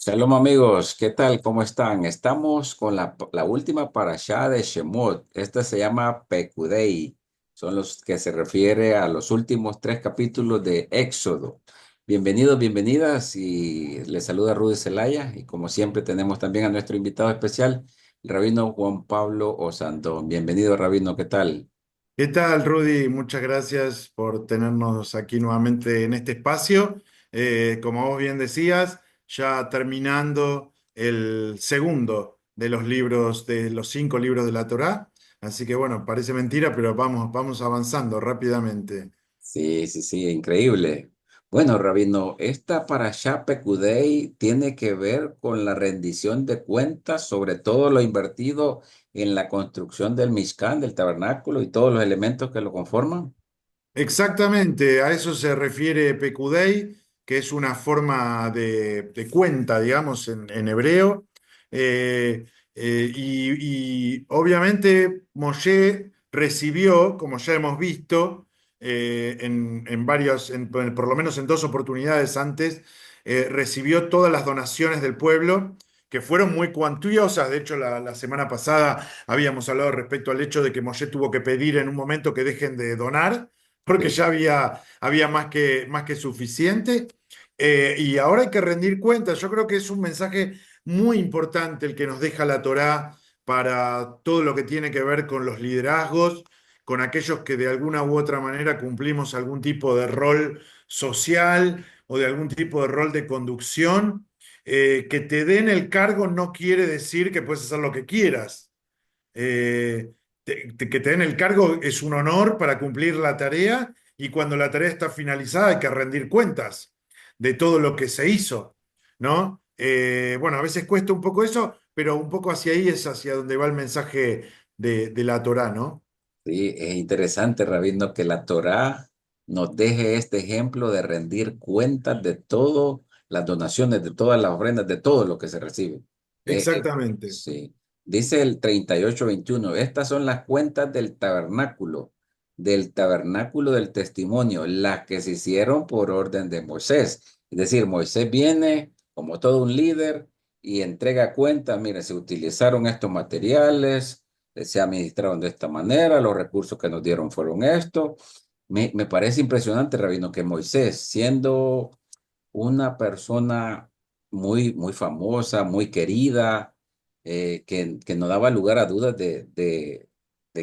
Shalom amigos, ¿qué tal? ¿Cómo están? Estamos con la última parashá de Shemot. Esta se llama Pekudei. Son los que se refiere a los últimos tres capítulos de Éxodo. Bienvenidos, bienvenidas y les saluda Rudy Zelaya y como siempre tenemos también a nuestro invitado especial, el rabino Juan Pablo Osandón. Bienvenido, rabino, ¿qué tal? ¿Qué tal, Rudy? Muchas gracias por tenernos aquí nuevamente en este espacio. Como vos bien decías, ya terminando el segundo de los libros, de los 5 libros de la Torá. Así que bueno, parece mentira, pero vamos avanzando rápidamente. Sí, sí, sí, increíble. Bueno, Rabino, esta parashá Pekudei tiene que ver con la rendición de cuentas sobre todo lo invertido en la construcción del Mishkan, del tabernáculo y todos los elementos que lo conforman. Exactamente, a eso se refiere Pekudei, que es una forma de cuenta, digamos, en hebreo. Eh, y obviamente Moshe recibió, como ya hemos visto, en varios, por lo menos en 2 oportunidades antes, recibió todas las donaciones del pueblo, que fueron muy cuantiosas. De hecho, la semana pasada habíamos hablado respecto al hecho de que Moshe tuvo que pedir en un momento que dejen de donar porque Sí, ya había más que suficiente. Y ahora hay que rendir cuentas. Yo creo que es un mensaje muy importante el que nos deja la Torá para todo lo que tiene que ver con los liderazgos, con aquellos que de alguna u otra manera cumplimos algún tipo de rol social o de algún tipo de rol de conducción. Que te den el cargo no quiere decir que puedes hacer lo que quieras. Eh, que te den el cargo es un honor para cumplir la tarea, y cuando la tarea está finalizada hay que rendir cuentas de todo lo que se hizo, ¿no? Bueno, a veces cuesta un poco eso, pero un poco hacia ahí es hacia donde va el mensaje de la Torá, ¿no? sí, es interesante, Rabino, que la Torá nos deje este ejemplo de rendir cuentas de todo, las donaciones, de todas las ofrendas, de todo lo que se recibe. Exactamente. Sí. Dice el 38:21. Estas son las cuentas del tabernáculo del testimonio, las que se hicieron por orden de Moisés. Es decir, Moisés viene como todo un líder y entrega cuentas. Mire, se utilizaron estos materiales, se administraron de esta manera, los recursos que nos dieron fueron estos. Me parece impresionante, Rabino, que Moisés, siendo una persona muy, muy famosa, muy querida, que no daba lugar a dudas de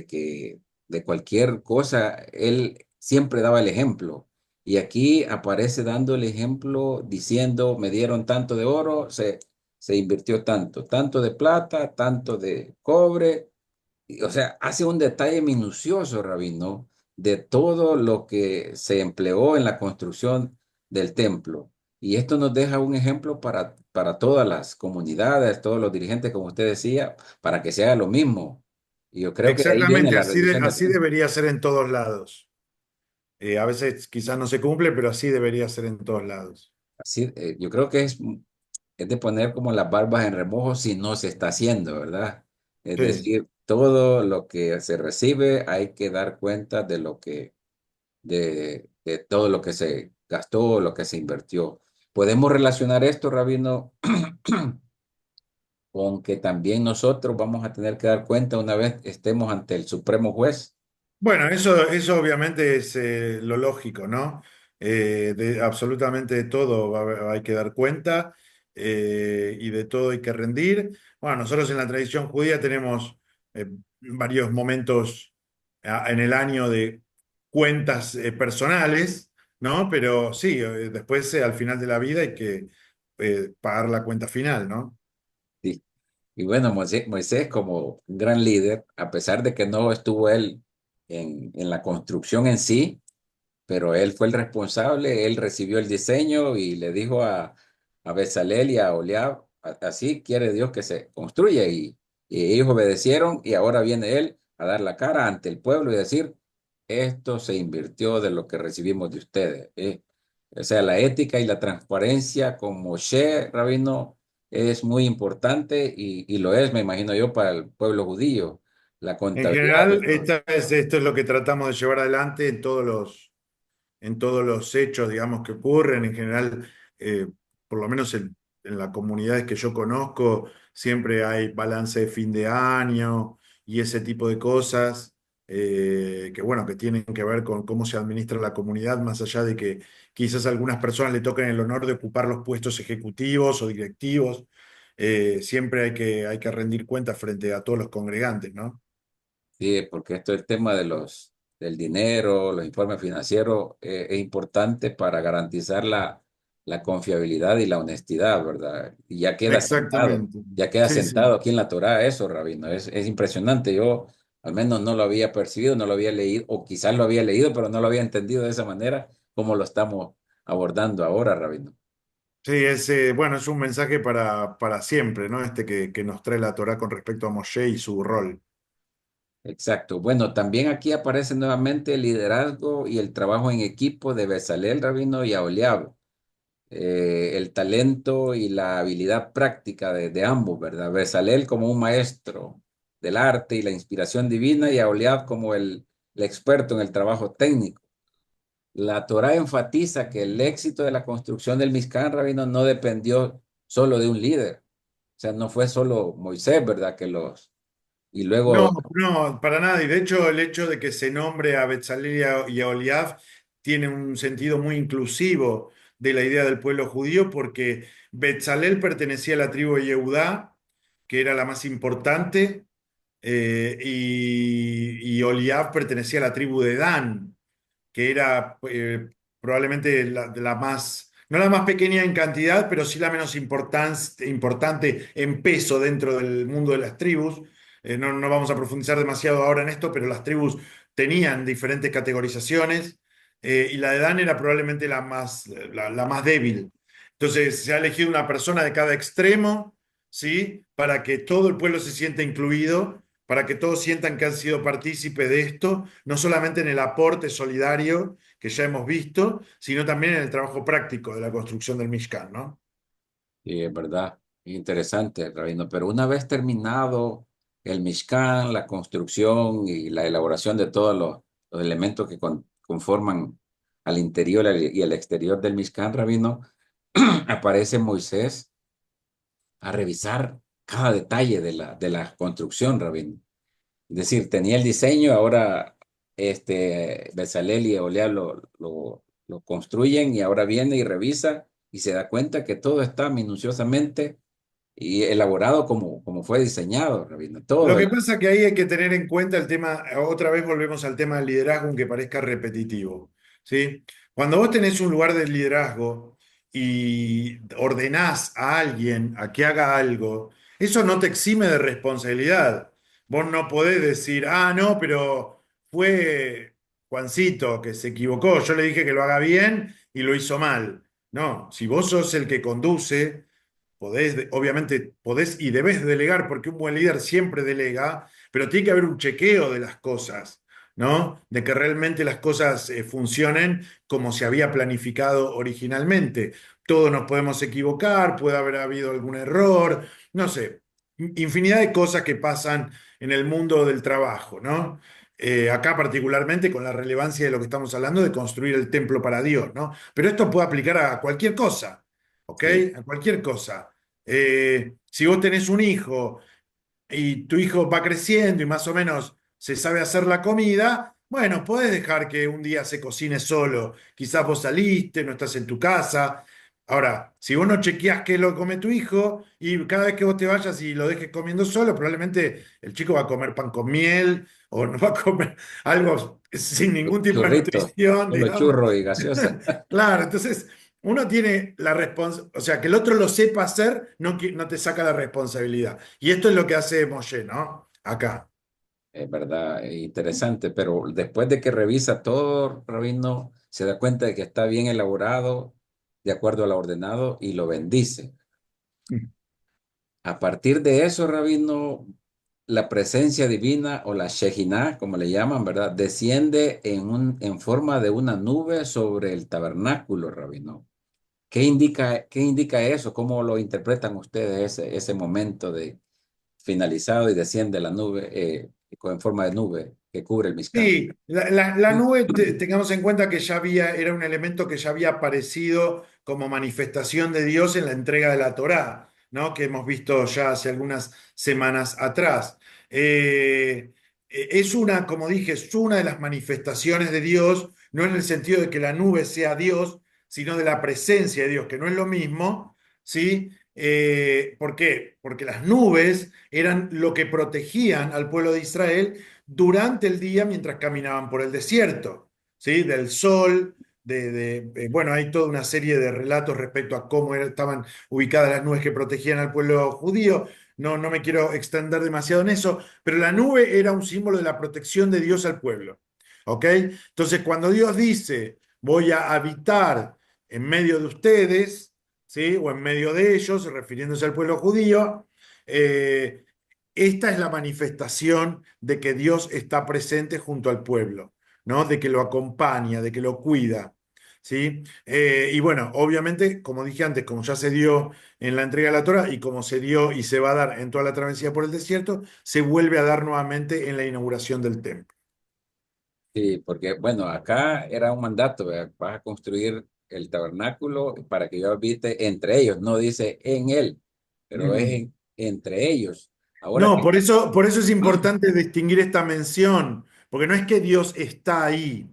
que de cualquier cosa, él siempre daba el ejemplo. Y aquí aparece dando el ejemplo diciendo, me dieron tanto de oro, se invirtió tanto, tanto de plata, tanto de cobre. O sea, hace un detalle minucioso, Rabino, de todo lo que se empleó en la construcción del templo. Y esto nos deja un ejemplo para todas las comunidades, todos los dirigentes, como usted decía, para que se haga lo mismo. Y yo creo que de ahí viene Exactamente, la rendición de así cuentas. debería ser en todos lados. A veces quizás no se cumple, pero así debería ser en todos lados. Así, yo creo que es de poner como las barbas en remojo si no se está haciendo, ¿verdad? Es Sí. decir, todo lo que se recibe hay que dar cuenta de lo que de todo lo que se gastó, lo que se invirtió. Podemos relacionar esto, Rabino, con que también nosotros vamos a tener que dar cuenta una vez estemos ante el Supremo Juez. Bueno, eso obviamente es lo lógico, ¿no? De absolutamente de todo hay que dar cuenta, y de todo hay que rendir. Bueno, nosotros en la tradición judía tenemos eh, varios momentos en el año de cuentas personales, ¿no? Pero sí, después al final de la vida hay que pagar la cuenta final, ¿no? Sí. Y bueno, Moisés como un gran líder, a pesar de que no estuvo él en la construcción en sí, pero él fue el responsable, él recibió el diseño y le dijo a Bezalel y a Oliab, así quiere Dios que se construya y ellos obedecieron y ahora viene él a dar la cara ante el pueblo y decir, esto se invirtió de lo que recibimos de ustedes. O sea, la ética y la transparencia con Moshe, Rabino, es muy importante y lo es, me imagino yo, para el pueblo judío, la En contabilidad de general, todo. esto es lo que tratamos de llevar adelante en todos los hechos, digamos, que ocurren. En general, por lo menos en las comunidades que yo conozco siempre hay balance de fin de año y ese tipo de cosas que bueno, que tienen que ver con cómo se administra la comunidad, más allá de que quizás a algunas personas le toquen el honor de ocupar los puestos ejecutivos o directivos. Siempre hay que rendir cuentas frente a todos los congregantes, ¿no? Sí, porque esto el tema del dinero, los informes financieros, es importante para garantizar la confiabilidad y la honestidad, ¿verdad? Y Exactamente. ya queda Sí, sentado sí. aquí en la Torá eso, Rabino. Es impresionante. Yo al menos no lo había percibido, no lo había leído, o quizás lo había leído, pero no lo había entendido de esa manera como lo estamos abordando ahora, Rabino. Sí, bueno, es un mensaje para siempre, ¿no? Este que nos trae la Torá con respecto a Moshe y su rol. Exacto. Bueno, también aquí aparece nuevamente el liderazgo y el trabajo en equipo de Bezalel, Rabino, y Aholiab. El talento y la habilidad práctica de ambos, ¿verdad? Bezalel como un maestro del arte y la inspiración divina y Aholiab como el experto en el trabajo técnico. La Torá enfatiza que el éxito de la construcción del Mishkan, Rabino, no dependió solo de un líder. O sea, no fue solo Moisés, ¿verdad? Y No, luego, no, para nada. Y de hecho, el hecho de que se nombre a Betzalel y a Oliab tiene un sentido muy inclusivo de la idea del pueblo judío, porque Betzalel pertenecía a la tribu de Yehudá, que era la más importante, y Oliab pertenecía a la tribu de Dan, que era probablemente de la más, no la más pequeña en cantidad, pero sí la menos importante en peso dentro del mundo de las tribus. No vamos a profundizar demasiado ahora en esto, pero las tribus tenían diferentes categorizaciones y la de Dan era probablemente la más débil. Entonces se ha elegido una persona de cada extremo, ¿sí? Para que todo el pueblo se sienta incluido, para que todos sientan que han sido partícipes de esto, no solamente en el aporte solidario que ya hemos visto, sino también en el trabajo práctico de la construcción del Mishkan, ¿no? sí, es verdad, interesante, Rabino, pero una vez terminado el Mishkan, la construcción y la elaboración de todos los elementos que conforman al interior y al exterior del Mishkan, Rabino, aparece Moisés a revisar cada detalle de la construcción, Rabino. Es decir, tenía el diseño, ahora Bezalel y Oholiab lo construyen y ahora viene y revisa y se da cuenta que todo está minuciosamente y elaborado como fue diseñado, Rabino. Lo Todo. que pasa que ahí hay que tener en cuenta el tema, otra vez volvemos al tema del liderazgo, aunque parezca repetitivo, ¿sí? Cuando vos tenés un lugar de liderazgo y ordenás a alguien a que haga algo, eso no te exime de responsabilidad. Vos no podés decir, ah, no, pero fue Juancito que se equivocó, yo le dije que lo haga bien y lo hizo mal. No, si vos sos el que conduce. Obviamente podés y debés delegar porque un buen líder siempre delega, pero tiene que haber un chequeo de las cosas, ¿no? De que realmente las cosas funcionen como se había planificado originalmente. Todos nos podemos equivocar, puede haber habido algún error, no sé, infinidad de cosas que pasan en el mundo del trabajo, ¿no? Acá particularmente con la relevancia de lo que estamos hablando de construir el templo para Dios, ¿no? Pero esto puede aplicar a cualquier cosa. ¿Ok? Sí, A cualquier cosa. Si vos tenés un hijo y tu hijo va creciendo y más o menos se sabe hacer la comida, bueno, podés dejar que un día se cocine solo. Quizás vos saliste, no estás en tu casa. Ahora, si vos no chequeás qué lo come tu hijo y cada vez que vos te vayas y lo dejes comiendo solo, probablemente el chico va a comer pan con miel o no va a comer algo sin ningún tipo de churrito, nutrición, solo digamos. churro y gaseosa. Claro, entonces uno tiene la responsabilidad, o sea, que el otro lo sepa hacer no, no te saca la responsabilidad. Y esto es lo que hace Moshe, ¿no? Acá. Es verdad, es interesante, pero después de que revisa todo, Rabino se da cuenta de que está bien elaborado, de acuerdo a lo ordenado, y lo bendice. A partir de eso, Rabino, la presencia divina o la Shejinah, como le llaman, ¿verdad? Desciende en forma de una nube sobre el tabernáculo, Rabino. Qué indica eso? ¿Cómo lo interpretan ustedes ese momento de finalizado y desciende la nube en forma de nube? que cubre el Mizcán. Sí, la nube, tengamos en cuenta que ya había, era un elemento que ya había aparecido como manifestación de Dios en la entrega de la Torá, ¿no? Que hemos visto ya hace algunas semanas atrás. Es una, como dije, es una de las manifestaciones de Dios, no en el sentido de que la nube sea Dios, sino de la presencia de Dios, que no es lo mismo, ¿sí? ¿Por qué? Porque las nubes eran lo que protegían al pueblo de Israel durante el día mientras caminaban por el desierto, ¿sí? Del sol, bueno, hay toda una serie de relatos respecto a cómo estaban ubicadas las nubes que protegían al pueblo judío. No, no me quiero extender demasiado en eso, pero la nube era un símbolo de la protección de Dios al pueblo. ¿Ok? Entonces, cuando Dios dice, voy a habitar en medio de ustedes, ¿sí? O en medio de ellos, refiriéndose al pueblo judío, eh, esta es la manifestación de que Dios está presente junto al pueblo, ¿no? De que lo acompaña, de que lo cuida, ¿sí? Y bueno, obviamente, como dije antes, como ya se dio en la entrega de la Torah y como se dio y se va a dar en toda la travesía por el desierto, se vuelve a dar nuevamente en la inauguración del templo. Sí, porque bueno, acá era un mandato, ¿verdad? Vas a construir el tabernáculo para que yo habite entre ellos, no dice en él, pero es Ujú. entre ellos. Ahora No, que por eso es importante distinguir esta mención, porque no es que Dios está ahí.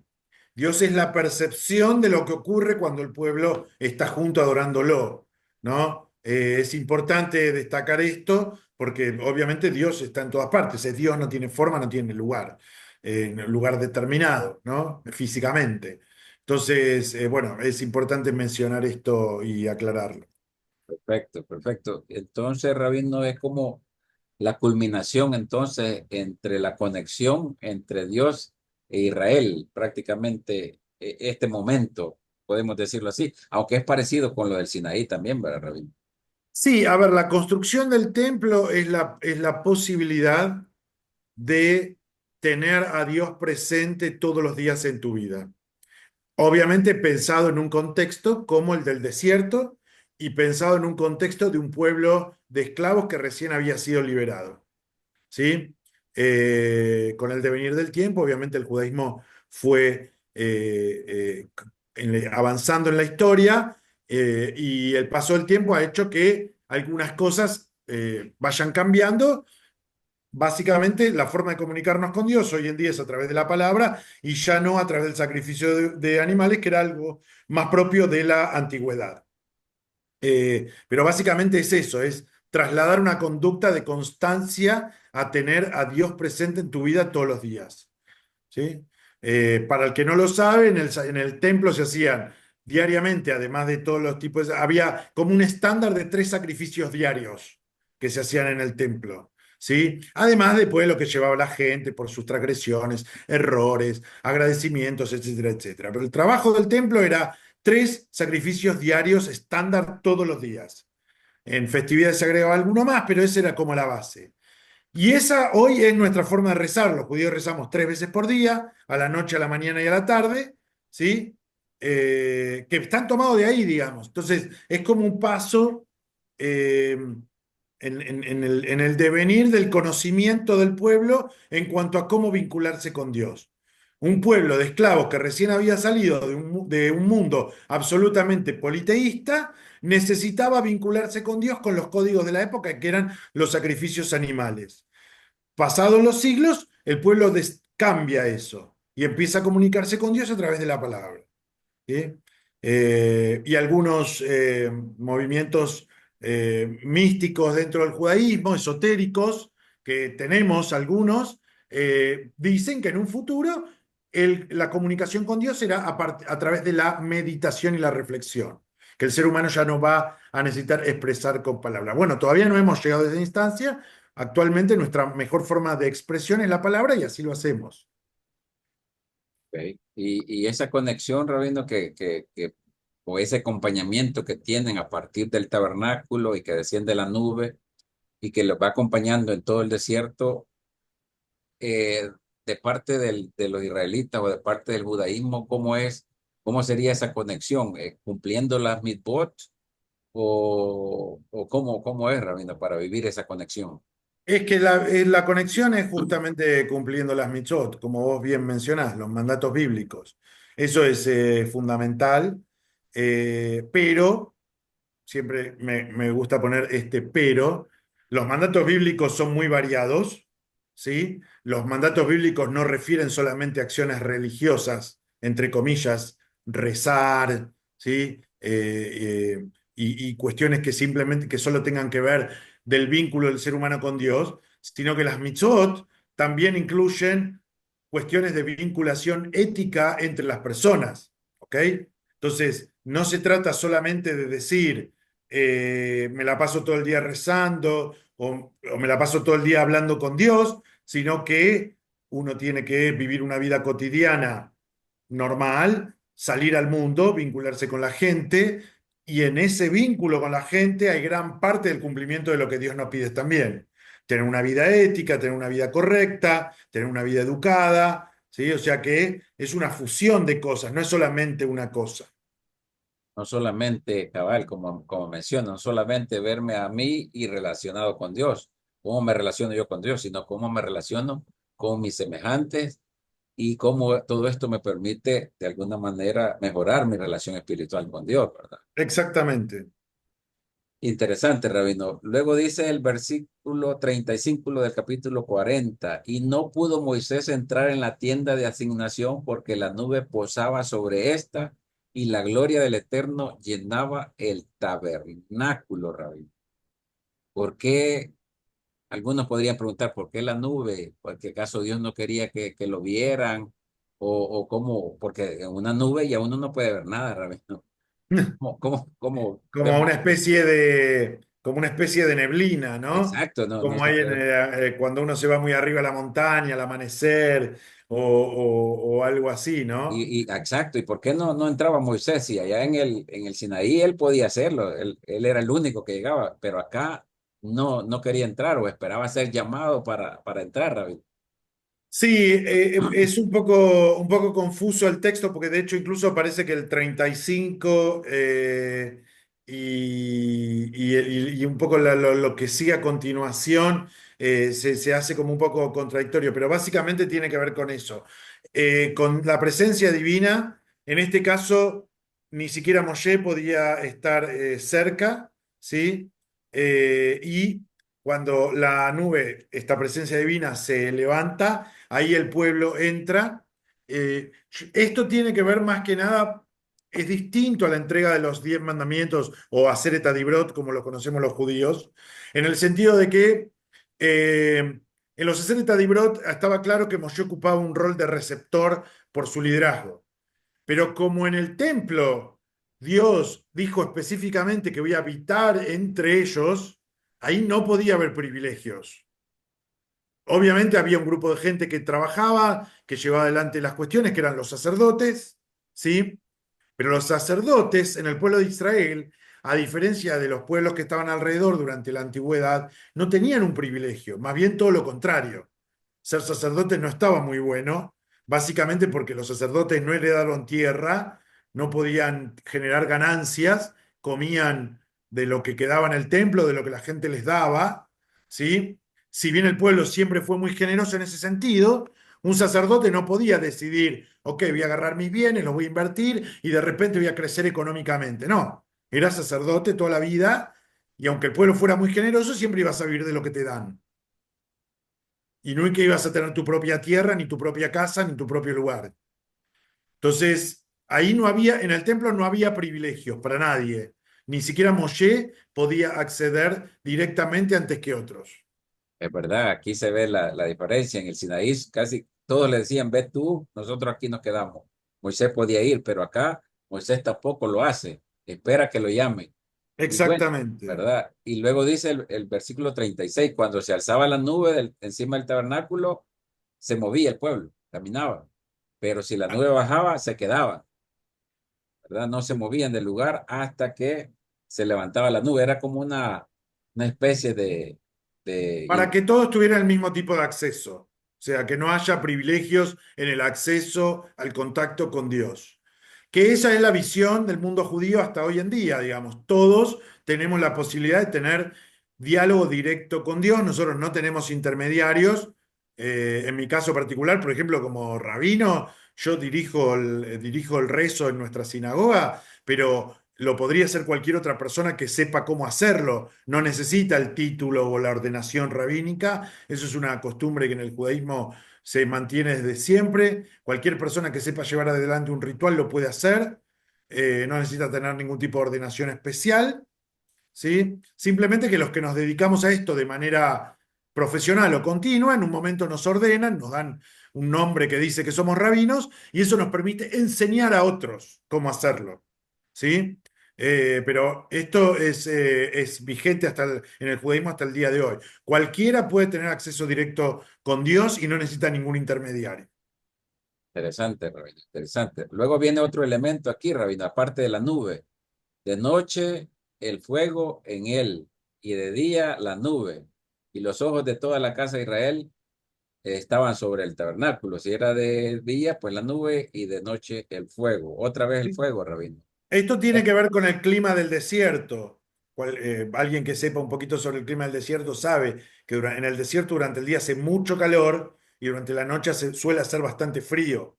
Dios es la percepción de lo que ocurre cuando el pueblo está junto adorándolo, ¿no? Es importante destacar esto porque obviamente Dios está en todas partes. Es Dios, no tiene forma, no tiene lugar, en un lugar determinado, ¿no? Físicamente. Entonces, bueno, es importante mencionar esto y aclararlo. perfecto, perfecto. Entonces, Rabino, es como la culminación entonces entre la conexión entre Dios e Israel, prácticamente este momento, podemos decirlo así, aunque es parecido con lo del Sinaí también, ¿verdad, Rabino? Sí, a ver, la construcción del templo es la posibilidad de tener a Dios presente todos los días en tu vida. Obviamente pensado en un contexto como el del desierto y pensado en un contexto de un pueblo de esclavos que recién había sido liberado. ¿Sí? Con el devenir del tiempo, obviamente el judaísmo fue avanzando en la historia y el paso del tiempo ha hecho que algunas cosas vayan cambiando. Básicamente, la forma de comunicarnos con Dios hoy en día es a través de la palabra y ya no a través del sacrificio de animales, que era algo más propio de la antigüedad. Pero básicamente es eso, es trasladar una conducta de constancia a tener a Dios presente en tu vida todos los días. ¿Sí? Para el que no lo sabe, en el templo se hacían diariamente, además de todos los tipos, había como un estándar de 3 sacrificios diarios que se hacían en el templo. ¿Sí? Además después lo que llevaba la gente por sus transgresiones, errores, agradecimientos, etcétera, etcétera. Pero el trabajo del templo era 3 sacrificios diarios estándar todos los días. En festividades se agregaba alguno más, pero esa era como la base. Y esa hoy es nuestra forma de rezar. Los judíos rezamos 3 veces por día, a la noche, a la mañana y a la tarde, ¿sí? Que están tomados de ahí, digamos. Entonces, es como un paso eh, en el devenir del conocimiento del pueblo en cuanto a cómo vincularse con Dios. Un pueblo de esclavos que recién había salido de un mundo absolutamente politeísta necesitaba vincularse con Dios con los códigos de la época, que eran los sacrificios animales. Pasados los siglos, el pueblo cambia eso y empieza a comunicarse con Dios a través de la palabra. ¿Sí? Y algunos movimientos místicos dentro del judaísmo, esotéricos, que tenemos algunos, dicen que en un futuro la comunicación con Dios será a través de la meditación y la reflexión, que el ser humano ya no va a necesitar expresar con palabras. Bueno, todavía no hemos llegado a esa instancia. Actualmente nuestra mejor forma de expresión es la palabra y así lo hacemos. Ok. Y esa conexión, Rabino, o ese acompañamiento que tienen a partir del tabernáculo y que desciende la nube y que los va acompañando en todo el desierto, eh, de parte de los israelitas o de parte del judaísmo, cómo sería esa conexión? ¿Cumpliendo las mitzvot o cómo es, Rabino, para vivir esa conexión? Es que la conexión es justamente cumpliendo las mitzvot, como vos bien mencionás, los mandatos bíblicos. Eso es fundamental, pero siempre me gusta poner este pero. Los mandatos bíblicos son muy variados, ¿sí? Los mandatos bíblicos no refieren solamente a acciones religiosas, entre comillas, rezar, ¿sí? Y cuestiones que simplemente, que solo tengan que ver del vínculo del ser humano con Dios, sino que las mitzvot también incluyen cuestiones de vinculación ética entre las personas, ¿ok? Entonces, no se trata solamente de decir, me la paso todo el día rezando o me la paso todo el día hablando con Dios, sino que uno tiene que vivir una vida cotidiana normal, salir al mundo, vincularse con la gente, y en ese vínculo con la gente hay gran parte del cumplimiento de lo que Dios nos pide también. Tener una vida ética, tener una vida correcta, tener una vida educada, ¿sí? O sea que es una fusión de cosas, no es solamente una cosa. No solamente, cabal, como menciona, no solamente verme a mí y relacionado con Dios, cómo me relaciono yo con Dios, sino cómo me relaciono con mis semejantes y cómo todo esto me permite de alguna manera mejorar mi relación espiritual con Dios, ¿verdad? Exactamente. Interesante, Rabino. Luego dice el versículo 35 del capítulo 40, y no pudo Moisés entrar en la tienda de asignación porque la nube posaba sobre esta y la gloria del Eterno llenaba el tabernáculo, Rabino. ¿Por qué? Algunos podrían preguntar, ¿por qué la nube? ¿Porque acaso Dios no quería que lo vieran? O cómo, porque en una nube ya uno no puede ver nada, Rabino. ¿Cómo vemos? Como una especie de neblina, ¿no? Exacto, no Como se hay puede. cuando uno se va muy arriba a la montaña al amanecer o algo así, ¿no? Exacto, ¿y por qué no entraba Moisés? Y allá en el Sinaí él podía hacerlo, él era el único que llegaba, pero acá no quería entrar o esperaba ser llamado para entrar, Rabí. Sí, es un poco confuso el texto porque de hecho incluso parece que el 35 y un poco lo que sigue a continuación se hace como un poco contradictorio, pero básicamente tiene que ver con eso. Con la presencia divina, en este caso ni siquiera Moshe podía estar cerca, ¿sí? Y cuando la nube, esta presencia divina, se levanta, ahí el pueblo entra. Esto tiene que ver más que nada, es distinto a la entrega de los 10 mandamientos o a Seret Dibrot, como lo conocemos los judíos, en el sentido de que en los Seret Dibrot estaba claro que Moshe ocupaba un rol de receptor por su liderazgo. Pero como en el templo Dios dijo específicamente que voy a habitar entre ellos, ahí no podía haber privilegios. Obviamente había un grupo de gente que trabajaba, que llevaba adelante las cuestiones, que eran los sacerdotes, ¿sí? Pero los sacerdotes en el pueblo de Israel, a diferencia de los pueblos que estaban alrededor durante la antigüedad, no tenían un privilegio, más bien todo lo contrario. Ser sacerdote no estaba muy bueno, básicamente porque los sacerdotes no heredaron tierra, no podían generar ganancias, comían de lo que quedaba en el templo, de lo que la gente les daba, ¿sí? Si bien el pueblo siempre fue muy generoso en ese sentido, un sacerdote no podía decidir, ok, voy a agarrar mis bienes, los voy a invertir y de repente voy a crecer económicamente. No, era sacerdote toda la vida y aunque el pueblo fuera muy generoso, siempre ibas a vivir de lo que te dan. Y no es que ibas a tener tu propia tierra, ni tu propia casa, ni tu propio lugar. Entonces, ahí no había, en el templo no había privilegios para nadie. Ni siquiera Moshe podía acceder directamente antes que otros. Es verdad, aquí se ve la diferencia. En el Sinaí casi todos le decían, ve tú, nosotros aquí nos quedamos. Moisés podía ir, pero acá Moisés tampoco lo hace. Espera que lo llamen. Y bueno, Exactamente. ¿verdad? Y luego dice el versículo 36, cuando se alzaba la nube encima del tabernáculo, se movía el pueblo, caminaba. Pero si la nube bajaba, se quedaba, ¿verdad? No se movían del lugar hasta que se levantaba la nube. Era como una especie Para de que todos tuvieran el mismo tipo de acceso. O sea, que no haya privilegios en el acceso al contacto con Dios. Que esa es la visión del mundo judío hasta hoy en día, digamos. Todos tenemos la posibilidad de tener diálogo directo con Dios, nosotros no tenemos intermediarios. En mi caso particular, por ejemplo, como rabino, yo dirijo el rezo en nuestra sinagoga, pero lo podría hacer cualquier otra persona que sepa cómo hacerlo. No necesita el título o la ordenación rabínica. Eso es una costumbre que en el judaísmo se mantiene desde siempre. Cualquier persona que sepa llevar adelante un ritual lo puede hacer. No necesita tener ningún tipo de ordenación especial. ¿Sí? Simplemente que los que nos dedicamos a esto de manera profesional o continua, en un momento nos ordenan, nos dan un nombre que dice que somos rabinos y eso nos permite enseñar a otros cómo hacerlo. ¿Sí? Pero esto es vigente en el judaísmo hasta el día de hoy. Cualquiera puede tener acceso directo con Dios y no necesita ningún intermediario. Interesante, Rabino, interesante. Luego viene otro elemento aquí, Rabino, aparte de la nube. De noche el fuego en él y de día la nube. Y los ojos de toda la casa de Israel estaban sobre el tabernáculo. Si era de día, pues la nube y de noche el fuego. Otra vez el fuego, Rabino. Esto tiene Eh, que ver con el clima del desierto. Alguien que sepa un poquito sobre el clima del desierto sabe que en el desierto durante el día hace mucho calor y durante la noche suele hacer bastante frío.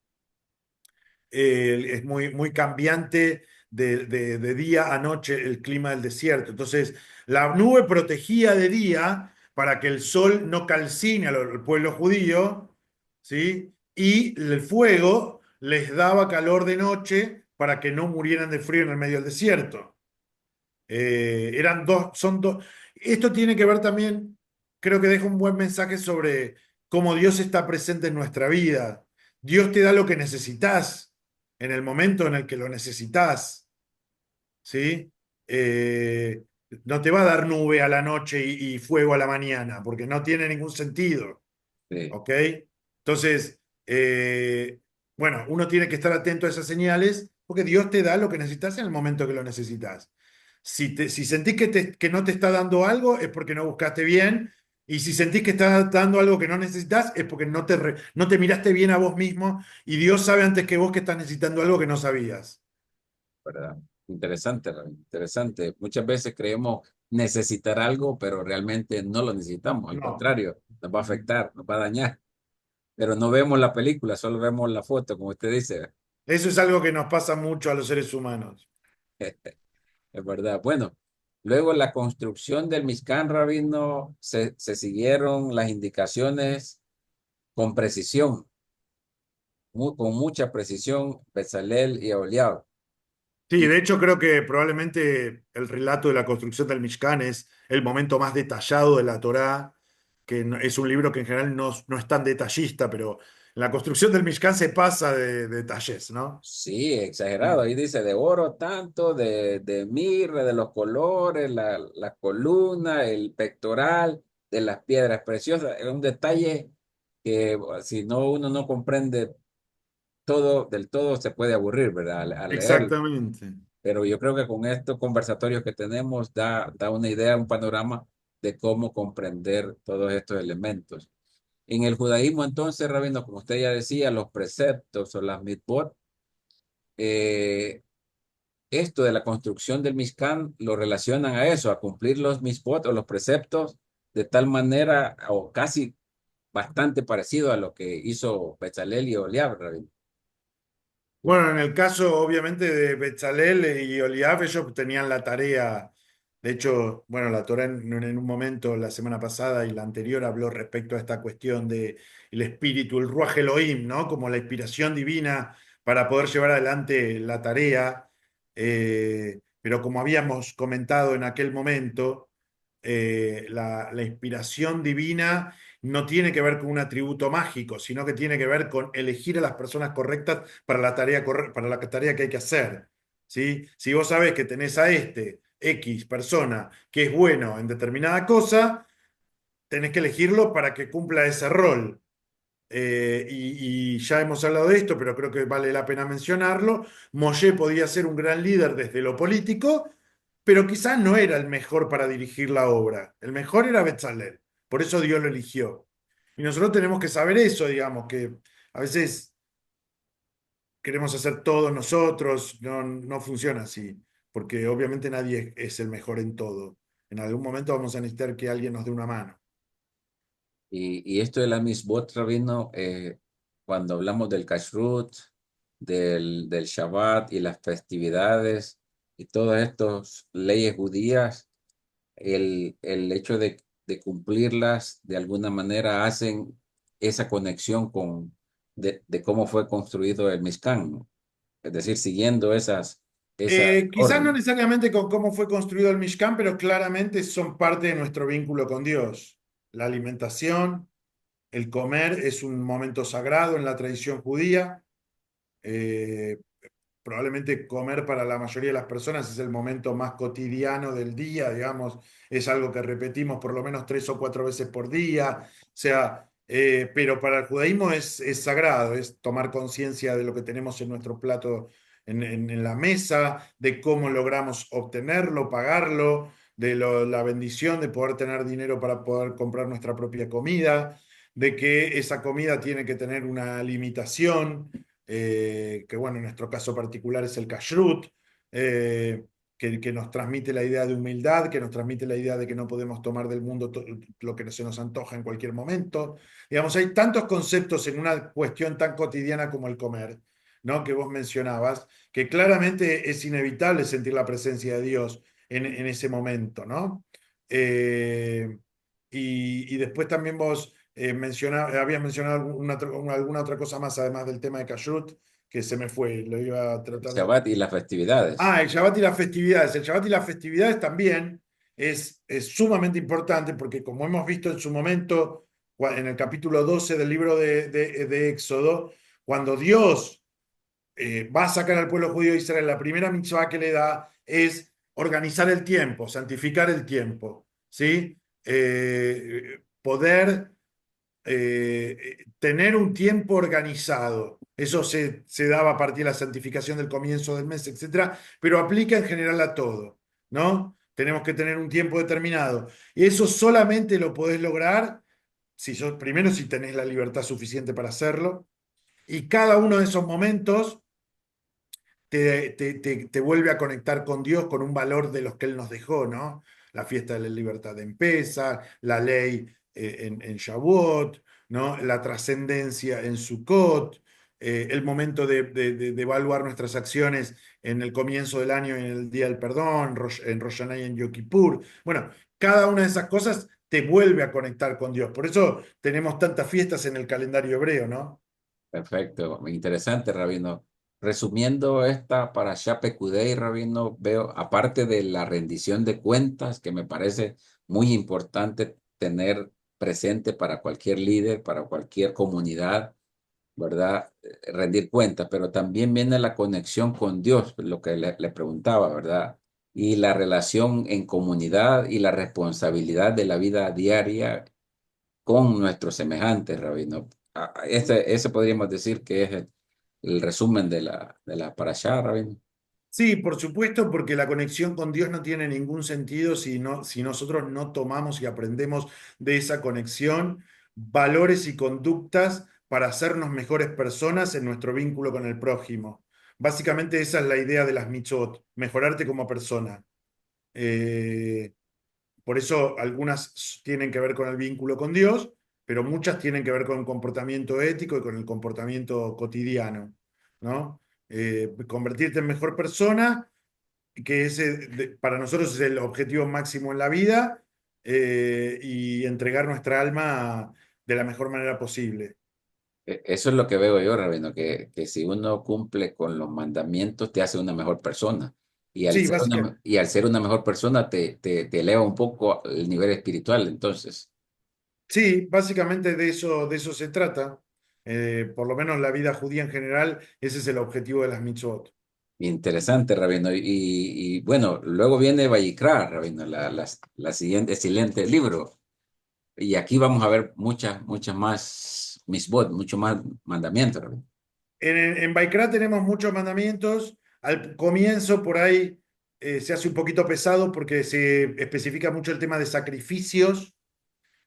Es muy cambiante de día a noche el clima del desierto. Entonces, la nube protegía de día para que el sol no calcine al pueblo judío, ¿sí? Y el fuego les daba calor de noche para que no murieran de frío en el medio del desierto. Eran dos, son dos. Esto tiene que ver también, creo que deja un buen mensaje sobre cómo Dios está presente en nuestra vida. Dios te da lo que necesitas en el momento en el que lo necesitas, ¿sí? Eh, no te va a dar nube a la noche y fuego a la mañana, porque no tiene ningún sentido. sí, ¿Ok? Entonces, bueno, uno tiene que estar atento a esas señales porque Dios te da lo que necesitas en el momento que lo necesitas. Si sentís que no te está dando algo, es porque no buscaste bien. Y si sentís que está dando algo que no necesitas, es porque no te miraste bien a vos mismo. Y Dios sabe antes que vos que estás necesitando algo que no sabías. ¿verdad? Interesante, Rabino, interesante. Muchas veces creemos necesitar algo, pero realmente no lo necesitamos. Al No. contrario, nos va a afectar, nos va a dañar. Pero no vemos la película, solo vemos la foto, como usted dice. Eso es algo que nos pasa mucho a los seres humanos. Es verdad. Bueno, luego la construcción del Mishkan Rabino se siguieron las indicaciones con precisión, con mucha precisión, Bezalel y Aholiab. Sí, Y de hecho creo que probablemente el relato de la construcción del Mishkan es el momento más detallado de la Torá, que es un libro que en general no es tan detallista, pero en la construcción del Mishkan se pasa de detalles, ¿no? sí, exagerado. Sí. Ahí dice de oro tanto, de mirra, de los colores, la columna, el pectoral, de las piedras preciosas. Es un detalle que si no uno no comprende todo del todo se puede aburrir, ¿verdad? Al leerlo. Exactamente. Pero yo creo que con estos conversatorios que tenemos da una idea, un panorama de cómo comprender todos estos elementos. En el judaísmo, entonces, Rabino, como usted ya decía, los preceptos o las mitzvot, eh, esto de la construcción del Mishkan lo relacionan a eso, a cumplir los mitzvot o los preceptos de tal manera o casi bastante parecido a lo que hizo Bezalel y Oliab, Rabino. Bueno, en el caso obviamente de Betzalel y Oliab, ellos tenían la tarea, de hecho, bueno, la Torá en un momento, la semana pasada y la anterior, habló respecto a esta cuestión de el espíritu, el Ruach Elohim, ¿no? Como la inspiración divina para poder llevar adelante la tarea. Pero como habíamos comentado en aquel momento, la inspiración divina no tiene que ver con un atributo mágico, sino que tiene que ver con elegir a las personas correctas para la tarea, para la tarea que hay que hacer. ¿Sí? Si vos sabés que tenés a este X persona que es bueno en determinada cosa, tenés que elegirlo para que cumpla ese rol. Y ya hemos hablado de esto, pero creo que vale la pena mencionarlo. Moshe podía ser un gran líder desde lo político, pero quizás no era el mejor para dirigir la obra. El mejor era Betzalel. Por eso Dios lo eligió. Y nosotros tenemos que saber eso, digamos, que a veces queremos hacer todo nosotros, no funciona así, porque obviamente nadie es el mejor en todo. En algún momento vamos a necesitar que alguien nos dé una mano. Y esto de la misbot, Rabino, cuando hablamos del kashrut, del Shabbat y las festividades y todas estas leyes judías, el hecho de cumplirlas de alguna manera hacen esa conexión de cómo fue construido el Mishkan, ¿no? Es decir, siguiendo esa Quizás no orden. necesariamente con cómo fue construido el Mishkan, pero claramente son parte de nuestro vínculo con Dios. La alimentación, el comer es un momento sagrado en la tradición judía. Eh, Probablemente comer para la mayoría de las personas es el momento más cotidiano del día, digamos, es algo que repetimos por lo menos 3 o 4 veces por día, o sea, pero para el judaísmo es sagrado, es tomar conciencia de lo que tenemos en nuestro plato, en la mesa, de cómo logramos obtenerlo, pagarlo, la bendición de poder tener dinero para poder comprar nuestra propia comida, de que esa comida tiene que tener una limitación, que bueno, en nuestro caso particular es el kashrut, eh, que nos transmite la idea de humildad, que nos transmite la idea de que no podemos tomar del mundo lo que se nos antoja en cualquier momento. Digamos, hay tantos conceptos en una cuestión tan cotidiana como el comer, ¿no? Que vos mencionabas, que claramente es inevitable sentir la presencia de Dios en ese momento, ¿no? Eh, y después también vos habías mencionado alguna otra cosa más, además del tema de Kashrut, que se me fue, lo iba a El tratar de... Shabbat y las festividades. Ah, el Shabbat y las festividades. El Shabbat y las festividades también es sumamente importante porque como hemos visto en su momento, en el capítulo 12 del libro de Éxodo, cuando Dios va a sacar al pueblo judío de Israel, la primera mitzvah que le da es organizar el tiempo, santificar el tiempo, ¿sí? Poder tener un tiempo organizado. Eso se daba a partir de la santificación del comienzo del mes, etcétera, pero aplica en general a todo, ¿no? Tenemos que tener un tiempo determinado. Y eso solamente lo podés lograr primero si tenés la libertad suficiente para hacerlo. Y cada uno de esos momentos te vuelve a conectar con Dios, con un valor de los que Él nos dejó, ¿no? La fiesta de la libertad en Pesa, la ley en Shavuot, ¿no? La trascendencia en Sukkot, el momento de evaluar nuestras acciones en el comienzo del año y en el Día del Perdón, en Rosh Hashanah y en Yom Kippur. Bueno, cada una de esas cosas te vuelve a conectar con Dios. Por eso tenemos tantas fiestas en el calendario hebreo, ¿no? Perfecto, interesante, Rabino. Resumiendo esta para Pekudei, Rabino, veo, aparte de la rendición de cuentas, que me parece muy importante tener presente para cualquier líder, para cualquier comunidad, ¿verdad? Rendir cuentas, pero también viene la conexión con Dios, lo que le preguntaba, ¿verdad? Y la relación en comunidad y la responsabilidad de la vida diaria con nuestros semejantes, Rabino. Ese podríamos decir que es el resumen de la parashá, Rabino. Sí, por supuesto, porque la conexión con Dios no tiene ningún sentido si nosotros no tomamos y aprendemos de esa conexión valores y conductas para hacernos mejores personas en nuestro vínculo con el prójimo. Básicamente esa es la idea de las mitzvot, mejorarte como persona. Eh, por eso algunas tienen que ver con el vínculo con Dios, pero muchas tienen que ver con el comportamiento ético y con el comportamiento cotidiano, ¿no? Convertirte en mejor persona, que para nosotros es el objetivo máximo en la vida, y entregar nuestra alma de la mejor manera posible. Eso es lo que veo yo, Rabino, que si uno cumple con los mandamientos, te hace una mejor persona. Y al Sí, ser básicamente. y al ser una mejor persona, te eleva un poco el nivel espiritual. Entonces, Sí, básicamente de eso se trata. Por lo menos la vida judía en general, ese es el objetivo de las mitzvot. interesante, Rabino. Y bueno, luego viene Vayikra, Rabino, la siguiente, el siguiente libro. Y aquí vamos a ver muchas más misbot, mucho más mandamientos, Rabino. En Baikra tenemos muchos mandamientos. Al comienzo, por ahí, se hace un poquito pesado porque se especifica mucho el tema de sacrificios,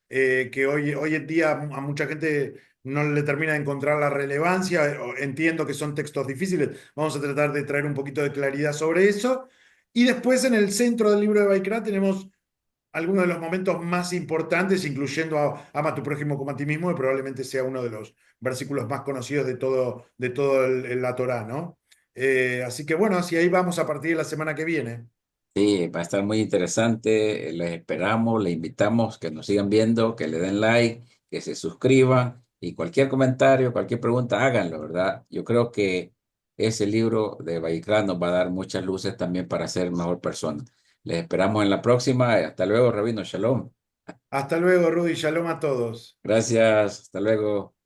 que hoy en día a mucha gente no le termina de encontrar la relevancia. Entiendo que son textos difíciles. Vamos a tratar de traer un poquito de claridad sobre eso. Y después, en el centro del libro de Baikra, tenemos algunos de los momentos más importantes, incluyendo Ama a tu prójimo como a ti mismo, que probablemente sea uno de los versículos más conocidos de todo la Torá, ¿no? Así que bueno, así ahí vamos a partir de la semana que viene. Sí, va a estar muy interesante. Les esperamos, les invitamos que nos sigan viendo, que le den like, que se suscriban y cualquier comentario, cualquier pregunta, háganlo, ¿verdad? Yo creo que ese libro de Baikra nos va a dar muchas luces también para ser mejor persona. Les esperamos en la próxima. Hasta luego, Rabino. Shalom. Hasta luego, Rudy. Shalom a todos. Gracias. Hasta luego.